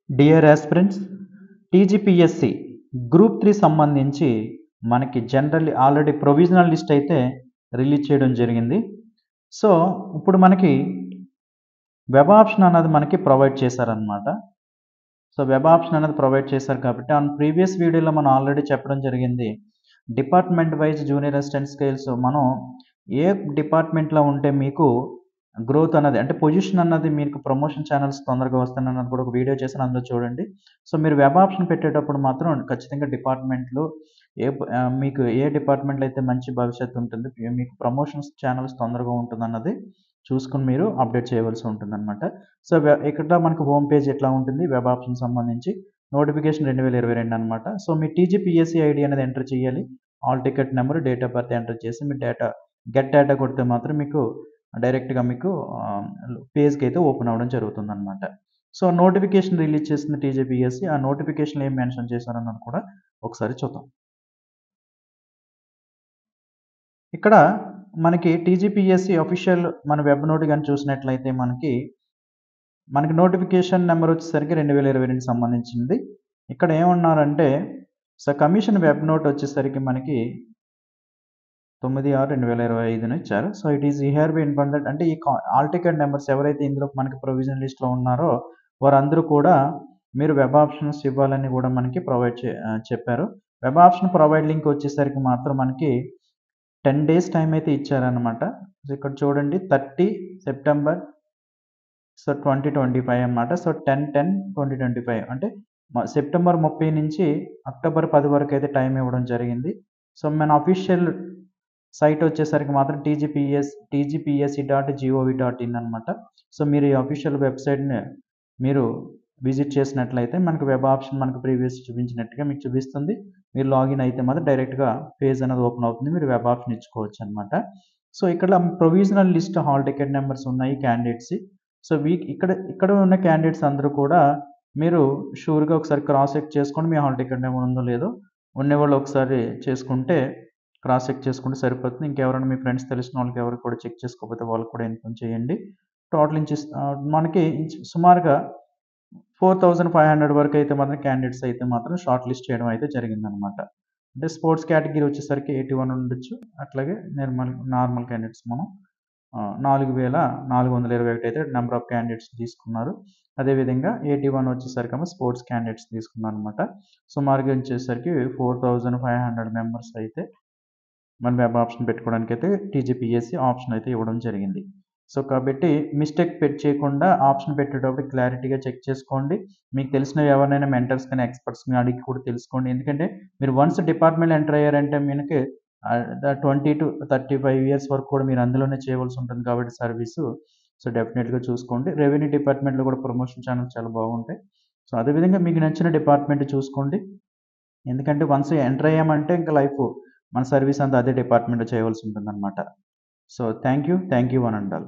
Dear aspirants, TGPSC group 3 సంబంధించి మనకి generally already provisional list అయితే రిలీజ్ చేయడం జరిగింది. సో, ఇప్పుడు మనకి వెబ్ ఆప్షన్ అన్నది మనకి ప్రొవైడ్ చేశారనమాట. సో, వెబ్ ఆప్షన్ అనేది ప్రొవైడ్ చేశారు కాబట్టి ప్రీవియస్ వీడియోలో మనం ఆల్రెడీ చెప్పడం జరిగింది. Department wise junior assistant scales మనం ఏ డిపార్ట్మెంట్‌లో ఉంటే మీకు గ్రోత్ అన్నది అంటే పొజిషన్ అన్నది మీకు ప్రమోషన్ ఛానెల్స్ తొందరగా వస్తాయన్నది కూడా ఒక వీడియో చేశాను. అందులో చూడండి. సో, మీరు వెబ్ ఆప్షన్ పెట్టేటప్పుడు మాత్రం ఖచ్చితంగా డిపార్ట్మెంట్‌లో మీకు ఏ డిపార్ట్మెంట్‌లో అయితే మంచి భవిష్యత్తు ఉంటుంది, మీకు ప్రమోషన్స్ ఛానెల్స్ తొందరగా ఉంటుందన్నది చూసుకొని మీరు అప్డేట్ చేయవలసి ఉంటుందన్నమాట. సో, ఇక్కడ మనకు హోమ్ పేజ్ ఎట్లా ఉంటుంది వెబ్ ఆప్షన్ సంబంధించి నోటిఫికేషన్ 2022 అనమాట. సో, మీ టీజీపీఎస్సీ ఐడీ అనేది ఎంటర్ చేయాలి. Hall ticket number, date of birth enter చేసి మీ గెట్ డేటా కొడితే మాత్రం మీకు డైరెక్ట్‌గా మీకు పేజ్‌కైతే ఓపెన్ అవ్వడం జరుగుతుందనమాట. సో, నోటిఫికేషన్ రిలీజ్ చేసింది టీజీపీఎస్సీ. ఆ నోటిఫికేషన్‌లో ఏం మెన్షన్ చేశారన్నది కూడా ఒకసారి చూద్దాం. ఇక్కడ మనకి టీజీపీఎస్సీ అఫీషియల్ మన వెబ్ నోట్ గాని చూసినట్లయితే మనకి నోటిఫికేషన్ నెంబర్ వచ్చేసరికి 2022 సంబంధించింది. ఇక్కడ ఏమన్నారంటే కమిషన్ వెబ్ నోట్ వచ్చేసరికి మనకి 9/6/2025 ఇచ్చారు. So, it is here by informed that అంటే ఈ ఆల్ టికెట్ నంబర్స్ ఎవరైతే ఇందులో మనకి ప్రొవిజనల్ లిస్ట్‌లో ఉన్నారో వారందరూ కూడా మీరు వెబ్ ఆప్షన్స్ ఇవ్వాలని కూడా మనకి చెప్పారు. వెబ్ ఆప్షన్ ప్రొవైడ్ లింక్ వచ్చేసరికి మాత్రం మనకి 10 డేస్ టైం అయితే ఇచ్చారనమాట. సో, ఇక్కడ చూడండి 30 సెప్టెంబర్ 2025 అన్నమాట. సో, 10/10/2025 అంటే సెప్టెంబర్ 30 నుంచి అక్టోబర్ 10 వరకు అయితే టైం ఇవ్వడం జరిగింది. సో, మన అఫీషియల్ సైట్ వచ్చేసరికి మాత్రం tgpsc.gov.in అనమాట. సో, మీరు ఈ అఫీషియల్ వెబ్‌సైట్‌ని మీరు విజిట్ చేసినట్లయితే మనకు వెబ్ ఆప్షన్ మనకు ప్రీవియస్ చూపించినట్టుగా మీకు చూపిస్తుంది. మీరు లాగిన్ అయితే మాత్రం డైరెక్ట్‌గా పేజ్ అనేది ఓపెన్ అవుతుంది. మీరు వెబ్ ఆప్షన్ ఇచ్చుకోవచ్చనమాట. సో, ఇక్కడ provisional list hall ticket numbers ఉన్నాయి క్యాండిడేట్స్‌వి. సో, ఇక్కడ ఉన్న క్యాండిడేట్స్ అందరూ కూడా మీరు షూర్‌గా ఒకసారి క్రాస్ చెక్ చేసుకోండి. మీ హాల్ టికెట్ నెంబర్ ఉందో లేదో. ఉన్నవాళ్ళు ఒకసారి చేసుకుంటే క్రాస్ చెక్ చేసుకుంటే సరిపోతుంది. ఇంకెవరైనా మీ ఫ్రెండ్స్ తెలిసిన వాళ్ళకి ఎవరికి కూడా చెక్ చేసుకోకపోతే వాళ్ళకి కూడా ఇన్ఫార్మ్ చేయండి. టోటల్ మనకి సుమారుగా 4500 వరకు అయితే మాత్రం క్యాండిడేట్స్ అయితే మాత్రం షార్ట్ లిస్ట్ చేయడం అయితే జరిగిందనమాట. అంటే స్పోర్ట్స్ కేటగిరీ వచ్చేసరికి 81 ఉండొచ్చు. అట్లాగే నార్మల్ క్యాండిడేట్స్ మనం 4421 అయితే నంబర్ ఆఫ్ క్యాండిడేట్స్ తీసుకున్నారు. అదేవిధంగా 81 వచ్చేసరికేమో స్పోర్ట్స్ క్యాండిడేట్స్ తీసుకున్నారనమాట. సుమారుగా వచ్చేసరికి 4500 మెంబర్స్ అయితే మన వెబ్ ఆప్షన్ పెట్టుకోవడానికైతే టీజీపీఎస్సీ ఆప్షన్ అయితే ఇవ్వడం జరిగింది. సో, కాబట్టి మిస్టేక్ చేయకుండా ఆప్షన్ పెట్టేటప్పుడు క్లారిటీగా చెక్ చేసుకోండి. మీకు తెలిసిన ఎవరినైనా మెంటర్స్ కానీ, ఎక్స్‌పర్ట్స్ గాని అడిగి కూడా తెలుసుకోండి. ఎందుకంటే మీరు వన్స్ డిపార్ట్మెంట్‌లో ఎంటర్ అయ్యారంటే మనకి 20-35 ఇయర్స్ వరకు కూడా మీరు అందులోనే చేయవలసి ఉంటుంది కాబట్టి సర్వీసు. సో, డెఫినిట్‌గా చూసుకోండి. రెవెన్యూ డిపార్ట్మెంట్‌లో కూడా ప్రమోషన్ ఛానెల్స్ చాలా బాగుంటాయి. సో, అదేవిధంగా మీకు నచ్చిన డిపార్ట్మెంట్ చూసుకోండి. ఎందుకంటే వన్స్ ఎంటర్ అయ్యామంటే ఇంక మన సర్వీస్ అంతా అదే డిపార్ట్మెంట్‌లో చేయవలసి ఉంటుందన్నమాట. So, thank you one and all.